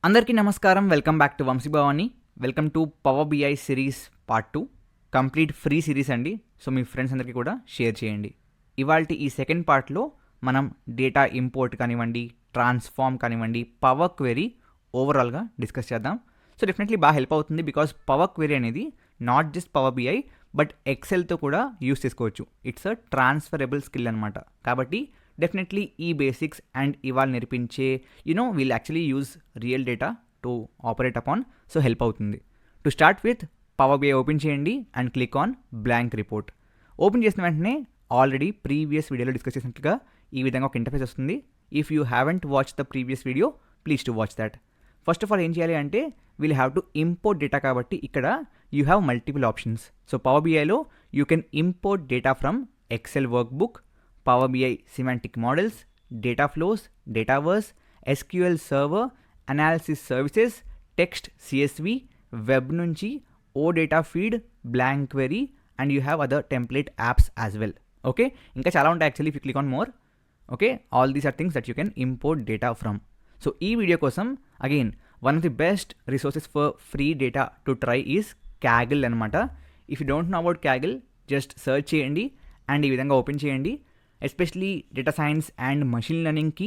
అందరికీ నమస్కారం. Welcome back to Vamshibhavani. Welcome to power BI series part 2. Complete free series అండి. So మీ friends అందరికీ కూడా షేర్ చేయండి. ఇవాల్టి ఈ సెకండ్ పార్ట్లో మనం డేటా ఇంపోర్ట్ కానివ్వండి, ట్రాన్స్ఫార్మ్ కానివ్వండి, పవర్ క్వెరీ ఓవరాల్గా డిస్కస్ చేద్దాం. సో డెఫినెట్లీ బాగా హెల్ప్ అవుతుంది. బికాస్ పవర్ క్వెరీ అనేది not just Power BI but ఎక్సెల్తో కూడా యూస్ చేసుకోవచ్చు. ఇట్స్ అ ట్రాన్స్ఫరబుల్ స్కిల్ అనమాట. కాబట్టి డెఫినెట్లీ ఈ బేసిక్స్ అండ్ ఇవాళ నేర్పించే we'll actually use real data to operate upon. So help అవుతుంది. To start with Power BI open చేయండి and click on blank report. Open చేసిన వెంటనే ఆల్రెడీ ప్రీవియస్ వీడియోలో డిస్కస్ చేసినట్లుగా ఈ విధంగా ఒక ఇంటర్ఫేస్ వస్తుంది. If you haven't watch the previous video please to watch that. First of all ఏం చేయాలి అంటే we'll have to import data. కాబట్టి ఇక్కడ you have multiple options. So Power బిఐలో you can import data from Excel workbook, Power BI semantic models, data flows, Dataverse, SQL Server, Analysis Services, Text CSV, Web nunchi, OData Feed, Blank Query, and you have other template apps as well. Okay, inka chala untayi actually if you click on more. Okay, all these are things that you can import data from. So ee video kosam again one of the best resources for free data to try is Kaggle anamata. If you don't know about Kaggle, just search cheyandi and ee vidhanga open cheyandi. Especially data science and machine లెర్నింగ్కి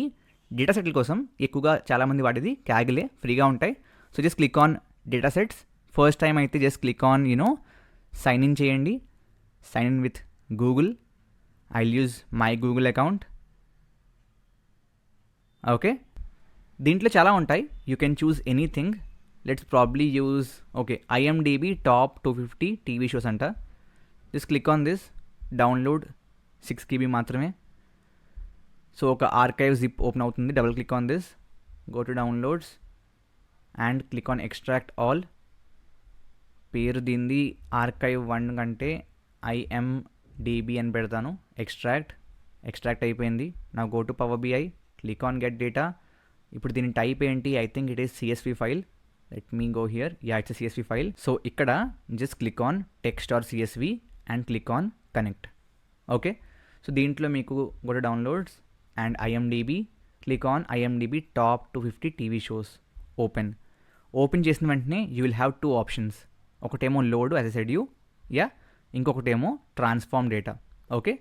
data సెట్ల కోసం ఎక్కువగా చాలామంది వాడేది క్యాగిలే. ఫ్రీగా ఉంటాయి. So just click on data sets. First time అయితే just click on sign in చేయండి. Sign in with Google. I use my Google account. Okay, దీంట్లో చాలా ఉంటాయి. You can choose anything. Let's probably use IMDb top 250 TV shows అంట. Just click on this. Download 6 GB మాత్రమే. So ఒక archive zip open అవుతుంది. Double click on this. Go to downloads and click on extract all. పేరు దీనిది archive 1 కంటే IMDb అని పెడతాను. Extract అయిపోయింది. నా go to power BI. Click on get data. ఇప్పుడు దీని టైప్ ఏంటి? I think it is CSV file. Let me go here. It's CSV file. So ఇక్కడ just click on text or CSV and click on connect. Okay, so దీంట్లో మీకు కూడా downloads and IMDb. Click on IMDb top 250 TV shows. Open చేసిన వెంటనే you will have 2 options. ఒకటేమో load as a said you, ఇంకొకటేమో transform data. Okay,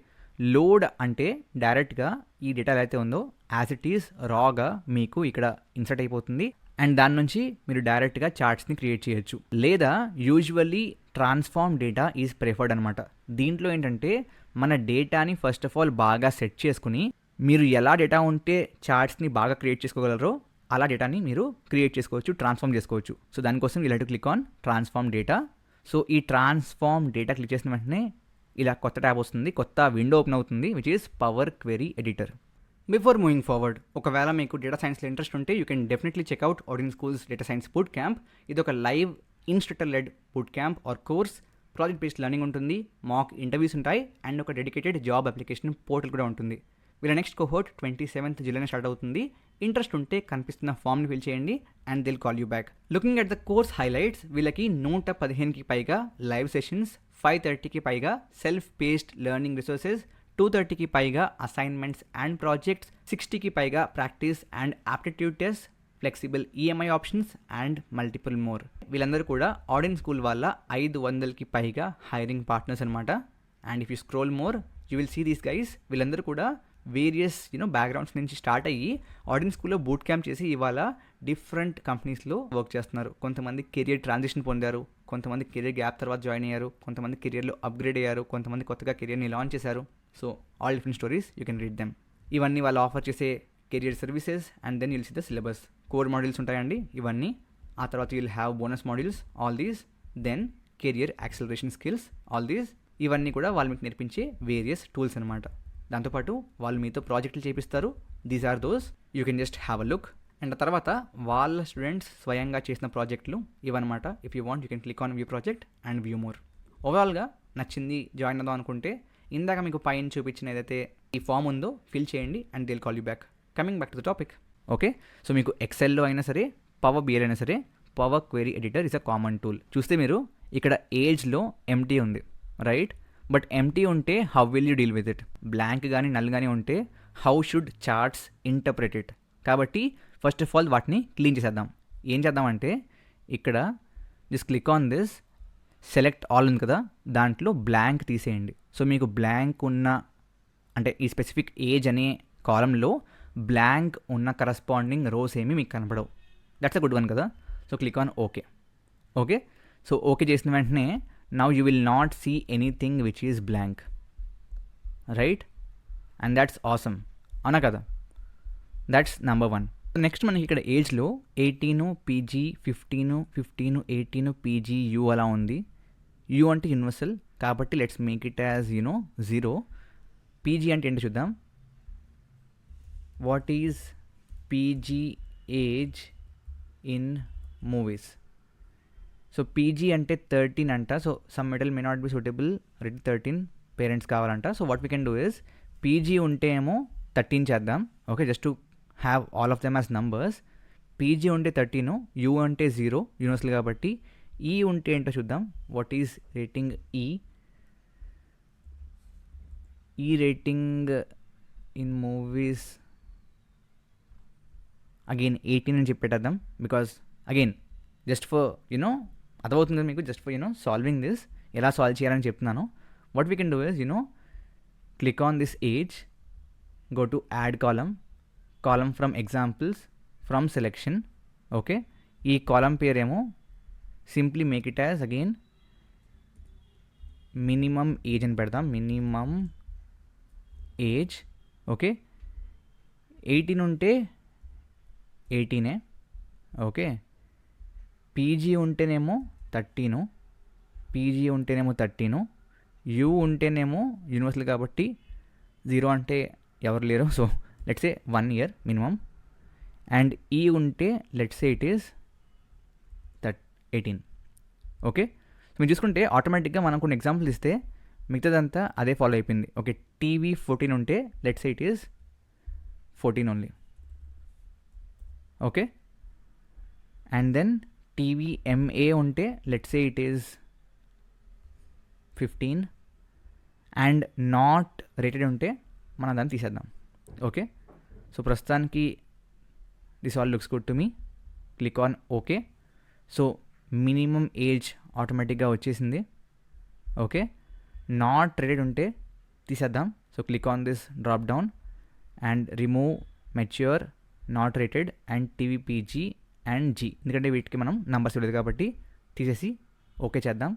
load అంటే డైరెక్ట్గా ఈ data ఎలా అయితే ఉందో యాజ్ ఇట్ ఈస్ రాగా మీకు ఇక్కడ ఇన్సర్ట్ అయిపోతుంది అండ్ దాని నుంచి మీరు డైరెక్ట్గా చార్ట్స్ని క్రియేట్ చేయొచ్చు. లేదా usually transform data is preferred అనమాట. దీంట్లో ఏంటంటే మన డేటాని ఫస్ట్ ఆఫ్ ఆల్ బాగా సెట్ చేసుకుని మీరు ఎలా డేటా ఉంటే చార్ట్స్ని బాగా క్రియేట్ చేసుకోగలరో అలా డేటాని మీరు క్రియేట్ చేసుకోవచ్చు, ట్రాన్స్ఫార్మ్ చేసుకోవచ్చు. సో దానికోసం ఇలా click on transform data. So ఈ ట్రాన్స్ఫార్మ్ డేటా క్లిక్ చేసిన వెంటనే ఇలా కొత్త ట్యాబ్ వస్తుంది, కొత్త విండో ఓపెన్ అవుతుంది which is power query editor. Before moving forward, ఒకవేళ మీకు డేటా సైన్స్లో ఇంట్రెస్ట్ ఉంటే you can definitely check out ordinary schools data science boot camp. ఇది ఒక live instructor led boot camp or course. Project based learning ఉంటుంది, mock interviews ఉంటాయి and ఒక dedicated job application portal కూడా ఉంటుంది. వీళ్ళ నెక్స్ట్ కోహోర్ట్ 27th జూలైన స్టార్ట్ అవుతుంది. ఇంట్రెస్ట్ ఉంటే కనిపిస్తున్న ఫామ్ని ఫిల్ చేయండి and they'll call you back. Looking at the course highlights, వీళ్ళకి 115కి పైగా లైవ్ సెషన్స్, 530కి పైగా సెల్ఫ్ పేస్డ్ లెర్నింగ్ రిసోర్సెస్, 230కి పైగా అసైన్మెంట్స్ అండ్ ప్రాజెక్ట్స్, 60కి పైగా practice and aptitude test, flexible EMI options and multiple more. వీళ్ళందరూ కూడా ఆర్డినరీ స్కూల్ వాళ్ళ 500కి పైగా హైరింగ్ పార్ట్నర్స్ అనమాట. And if you scroll more you will see these guys. వీళ్ళందరూ కూడా వేరియస్ బ్యాక్గ్రౌండ్స్ నుంచి స్టార్ట్ అయ్యి ఆర్డినరీ స్కూల్లో బూట్ క్యాంప్ చేసి ఇవాళ డిఫరెంట్ కంపెనీస్లో వర్క్ చేస్తున్నారు. కొంతమంది కెరియర్ ట్రాన్సిషన్ పొందారు, కొంతమంది కెరియర్ గ్యాప్ తర్వాత జాయిన్ అయ్యారు, కొంతమంది కెరియర్లో అప్గ్రేడ్ అయ్యారు, కొంతమంది కొత్తగా కెరియర్ని లాంచ్ చేశారు. So all different stories you can read them. ఇవన్నీ వాళ్ళు ఆఫర్ చేసే career services and then you'll see the syllabus. Core modules ఉంటాయండి ఇవన్నీ. ఆ తర్వాత you'll have bonus modules, all these. Then career acceleration skills, all these. ఇవన్నీ కూడా వాళ్ళు మీకు నేర్పించే వేరియస్ టూల్స్ అనమాట. దాంతోపాటు వాళ్ళు మీతో ప్రాజెక్టులు చేపిస్తారు. These are those, you can just have a look. And తర్వాత వాళ్ళ స్టూడెంట్స్ స్వయంగా చేసిన ప్రాజెక్టులు ఇవన్నమాట. If you want you can click on view project and view more. ఓవరాల్గా నచ్చింది జాయిన్ అవుదాం అనుకుంటే ఇందాక మీకు పైన చూపించిన ఏదైతే ఈ ఫామ్ ఉందో ఫిల్ చేయండి and they'll call you back. Coming back to the topic. Okay, so మీకు ఎక్సెల్లో అయినా సరే పవర్ బిఐ అయినా సరే Power query Editor is a common tool. చూస్తే మీరు ఇక్కడ ఏజ్లో ఎంటీ ఉంది, రైట్? బట్ ఎంటీ ఉంటే how will you deal with it? Blank కానీ నల్ కానీ ఉంటే how should charts interpret it? కాబట్టి ఫస్ట్ ఆఫ్ ఆల్ వాటిని క్లీన్ చేసేద్దాం. ఏం చేద్దామంటే ఇక్కడ just click on this select all ఉంది కదా, దాంట్లో బ్లాంక్ తీసేయండి. సో మీకు బ్లాంక్ ఉన్న అంటే ఈ స్పెసిఫిక్ ఏజ్ అనే కాలంలో బ్లాంక్ ఉన్న కరస్పాండింగ్ రోస్ ఏమి మీకు కనపడవు. దట్స్ అ గుడ్ వన్ కదా. So click on okay. Okay, so okay చేసిన వెంటనే now you will not see anything which is blank, right? And that's awesome, అవునా కదా? That's number 1. నెక్స్ట్ మనకి ఇక్కడ ఏజ్లో 18 పీజీ, 15 18 పీజీ, యూ అలా ఉంది. యూ అంటే యూనివర్సల్ కాబట్టి let's make it as 0. PG అంటే ఏంటో చూద్దాం. What is PG age in movies? So PG అంటే 13 అంట. So some metal may not be suitable, red 13 parents కావాలంట. So what we can do is PG ఉంటే ఏమో 13 చేద్దాం. Okay, just to have all of them as numbers. PG ఉంటే 13, you అంటే 0 universal కాబట్టి. ఈ ఉంటే ఏంటో చూద్దాం. వాట్ ఈజ్ రేటింగ్ ఈ? ఈ రేటింగ్ ఇన్ మూవీస్ అగైన్ 18 అని చెప్పేటద్దాం. బికాస్ అగైన్ జస్ట్ ఫర్ అర్థమవుతుంది మీకు, జస్ట్ ఫర్ సాల్వింగ్ దిస్, ఎలా సాల్వ్ చేయాలని చెప్తున్నాను. What we can do is click on this age, go to add column from examples from selection. Okay, ఈ కాలం పేరేమో simply make it as again minimum age అని పెడదాం. Minimum age. Okay, 18 ఉంటే 18. Okay, PG ఉంటేనేమో 13, PG ఉంటేనేమో 13, you ఉంటేనేమో universal కాబట్టి 0 అంటే ఎవరు లేరు. So let's say 1 year minimum. And ఈ ఉంటే let's say it is 18. Okay, మీరు చూసుకుంటే ఆటోమేటిక్గా మనం కొన్ని ఎగ్జాంపుల్స్ ఇస్తే మిగతాదంతా అదే ఫాలో అయిపోయింది. ఓకే, టీవీ 14 ఉంటే let's say it is 14 only. Okay, and then TV MA ఉంటే let's say it is 15. And not rated ఉంటే మనం దాన్ని తీసేద్దాం. ఓకే, సో ప్రస్తుతానికి this all looks good to me. Click on okay. So minimum age ఆటోమేటిక్గా వచ్చేసింది. Okay, not rated ఉంటే తీసేద్దాం. So click on this drop down and remove mature, not rated and TV PG and G, ఎందుకంటే వీటికి మనం numbers ఇవ్వలేదు కాబట్టి తీసేసి ఓకే చేద్దాం.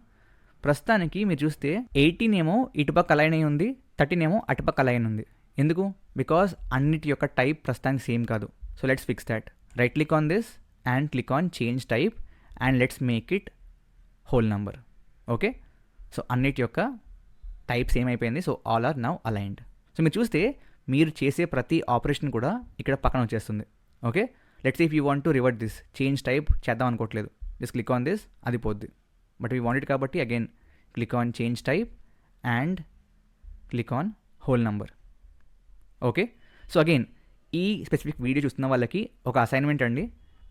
ప్రస్తుతానికి మీరు చూస్తే 18 ఏమో ఇటుపక్క అలైన్ అయి ఉంది, 13 ఏమో అటుపక్క అలైన్ ఉంది. ఎందుకు? బికాస్ అన్నిటి యొక్క టైప్ ప్రస్తుతానికి సేమ్ కాదు. So let's fix that. Right click on this and click on change type and let's make it whole number. Okay, so అన్నిటి యొక్క టైప్ సేమ్ అయిపోయింది. So all are now aligned. So మీరు చూస్తే మీరు చేసే ప్రతి ఆపరేషన్ కూడా ఇక్కడ పక్కన వచ్చేస్తుంది. Okay, let's if you want to revert this, change type చేద్దాం అనుకోవట్లేదు, జస్ట్ క్లిక్ ఆన్ దిస్, అది పోద్ది. బట్ వీ వాంట్ ఇట్ కాబట్టి again click on change type and click on whole number. Okay, so again ఈ specific video చూస్తున్న వాళ్ళకి ఒక assignment అండి.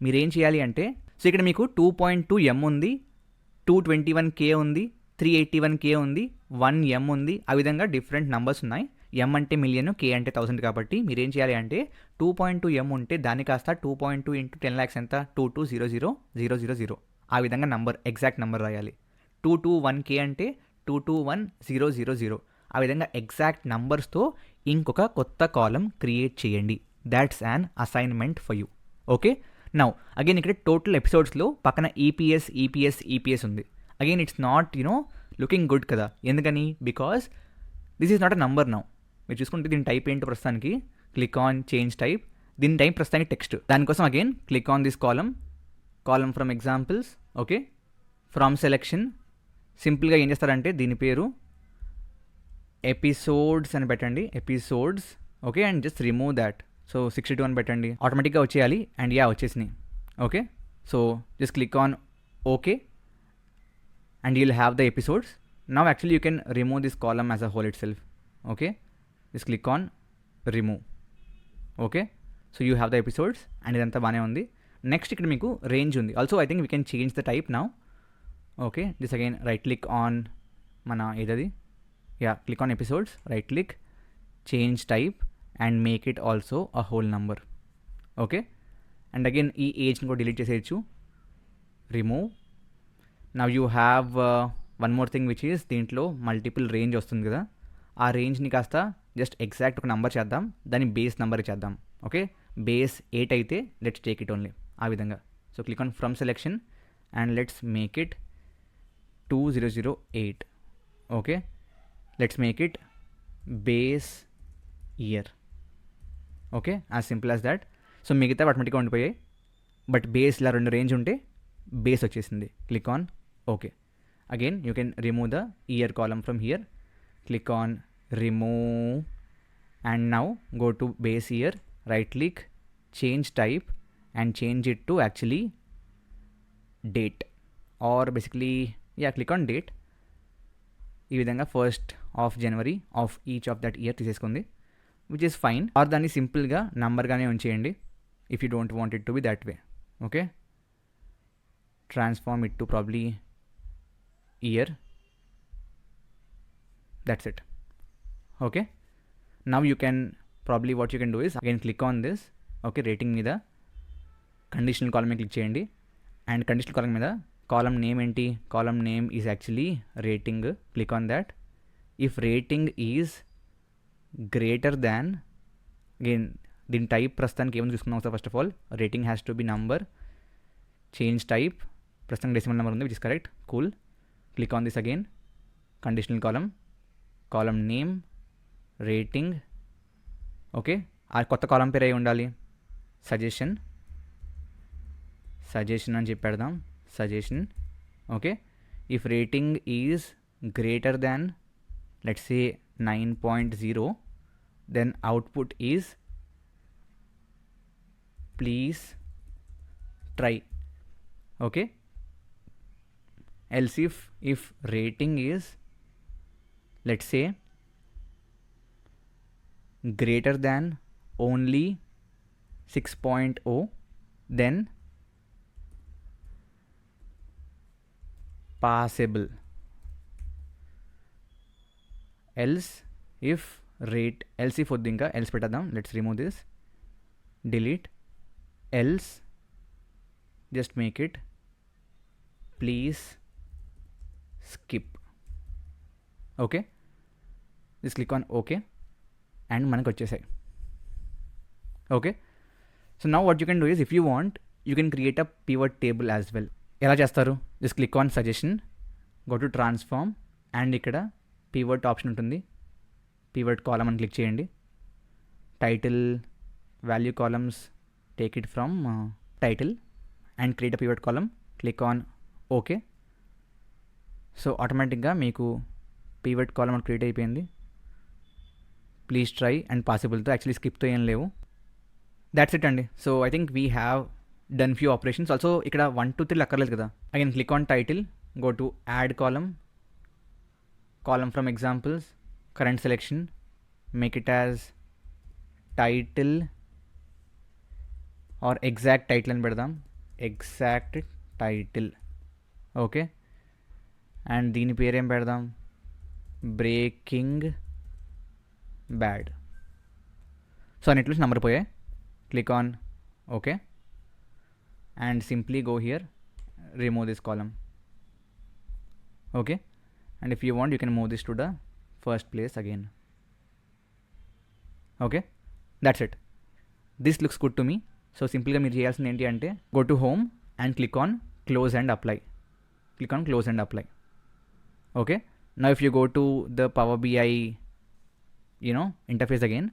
మీరేం చేయాలి అంటే, సో ఇక్కడ మీకు 2.2 M ఉంది, 221K ఉంది, 381K ఉంది, 1 M ఉంది. ఆ విధంగా డిఫరెంట్ నంబర్స్ ఉన్నాయి. M అంటే మిలియన్, K అంటే 1000 కాబట్టి మీరేం చేయాలి అంటే 2.2 M ఉంటే దాన్ని కాస్త 2.2 ఇంటూ 10 lakhs ఎంత, 2200,000. ఆ విధంగా నంబర్, ఎగ్జాక్ట్ నెంబర్ రాయాలి. 221K అంటే 221000. ఆ విధంగా ఎగ్జాక్ట్ నంబర్స్తో ఇంకొక కొత్త కాలం క్రియేట్ చేయండి. That's an assignment for you. Okay, now again ఇక్కడ టోటల్ ఎపిసోడ్స్లో పక్కన ఈపీఎస్ ఉంది. Again it's not looking good కదా. ఎందుకని? Because this is not a number now. మీరు చూసుకుంటే దీని టైప్ ఏంటో ప్రస్తుతానికి క్లిక్ ఆన్ చేంజ్ టైప్. దీని టైప్ ప్రస్తుతానికి టెక్స్ట్. దానికోసం again click on this column from examples. Okay, from selection సింపుల్గా ఏం చేస్తారంటే దీని పేరు ఎపిసోడ్స్ అని పెట్టండి, episodes. Okay, and just remove that. So 62 అని పెట్టండి, ఆటోమేటిక్గా వచ్చేయాలి. అండ్ వచ్చేసినాయి. Okay, so just click on okay and you'll have the episodes. Now actually you can remove this column as a whole itself. Okay, just click on remove. Okay, so you have the episodes and idantha baane undi. Next ikkada meeku range undi. Also I think we can change the type now. Okay, this again right click on mana edadi, click on episodes, right click, change type and make it also a whole number. Okay, and again ee age ni ko delete cheseyochu. Remove. Now you have one more thing which is దీంట్లో multiple range వస్తుంది కదా, ఆ రేంజ్ని కాస్త just exact ఒక number చేద్దాం, దాన్ని base number చేద్దాం. Okay, base 8 అయితే లెట్స్ టేక్ ఇట్ ఓన్లీ ఆ విధంగా. So click on from selection and let's make it 2008. Okay, let's make it base year. Okay, as simple as that. So మిగతా ఆటోమేటిక్గా ఉండిపోయాయి, బట్ బేస్ ఇలా 2 range ఉంటే base వచ్చేసింది. Click on okay. Again you can remove the year column from here. Click on remove and now go to base year, right click, change type and change it to actually date, or basically click on date. ఈ విధంగా 1st of January of each of that year తీసేసుకుంది, which is fine. or దాన్ని సింపుల్గా నంబర్గానే ఉంచేయండి if you don't want it to be that way. okay, transform it to probably year. that's it. okay, now you can probably what you can do is again click on this. okay, rating మీద conditional column click చేయండి and conditional column మీద column name ఏంటి, column name is actually rating. Click on that. If rating is greater than, again దీని type ప్రస్తుతానికి ఏమైనా చూసుకున్నాం sir. First of all rating has to be number, change type, ప్రస్తుతం decimal number ఉంది which is correct. Cool. Click on this again, conditional column, column name, rating. Okay, ఆ కొత్త కాలం పేరు అయి ఉండాలి సజెషన్ అని చెప్పి పెడదాం, suggestion. Okay, if rating is greater than let's say 9.0 then output is please try. Okay, else if rating is let's say greater than only 6.0 then passable. else if వద్దు, ఇంకా else పెట్టేద్దాం. let's remove this, delete. else just make it please skip. okay, just click on okay and మనకు వచ్చేసాయి. Okay, so now what you can do is if you want you can create a pivot table as well. ఎలా చేస్తారు, just click on suggestion, go to transform and ఇక్కడ pivot option ఉంటుంది, pivot column అని క్లిక్ చేయండి. Title, value columns, take it from title and create a pivot column. Click on okay. So ఆటోమేటిక్గా మీకు pivot column create అయిపోయింది. Please try and పాసిబుల్తో, actually స్కిప్తో ఏం లేవు. దాట్స్ ఇట్ అండి. So I think we have done few operations. Also ఇక్కడ 1 2 3 అక్కర్లేదు కదా. Again click on title, go to add column, column from examples, current selection, make it as title are exact title అని పెడదాం, exact title. Okay, and దీని పేరేం పెడదాం, breaking bad. So అన్నిట్లో number పోయాయి. Click on okay and simply go here, remove this column. Okay, and if you want you can move this to the first place again. Okay, that's it. This looks good to me. So సింపుల్గా మీరు చేయాల్సింది ఏంటి అంటే go to home and click on close and apply. Click on close and apply. Okay, now if you go to the Power BI interface again,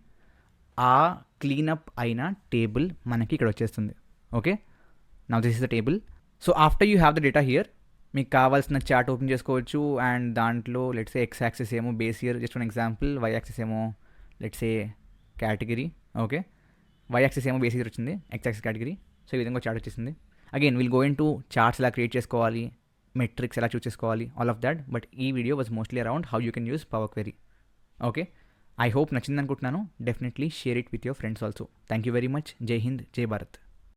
ఆ cleanup అయిన table మనకి ఇక్కడ వచ్చేస్తుంది. Okay, now this is the table. So after you have the data here, మీకు కావాల్సిన chart open చేసుకోవచ్చు and దాంట్లో let's say X axis ఏమో base year, just one example. Y axis ఏమో let's say category. Okay, Y axis ఏమో base year వచ్చింది, X axis category. So ఈ విధంగా చార్ట్ వచ్చేసింది. Again will go into charts ఎలా create చేసుకోవాలి, metrics ఎలా చూస్ చేసుకోవాలి, ఆల్ ఆఫ్ దాట్. బట్ ఈ video was mostly around how you can use power query. Okay, I hope నచ్చింది అనుకుంటున్నాను. Definitely share it with your friends also. Thank you very much. జై హింద్, జై భారత్.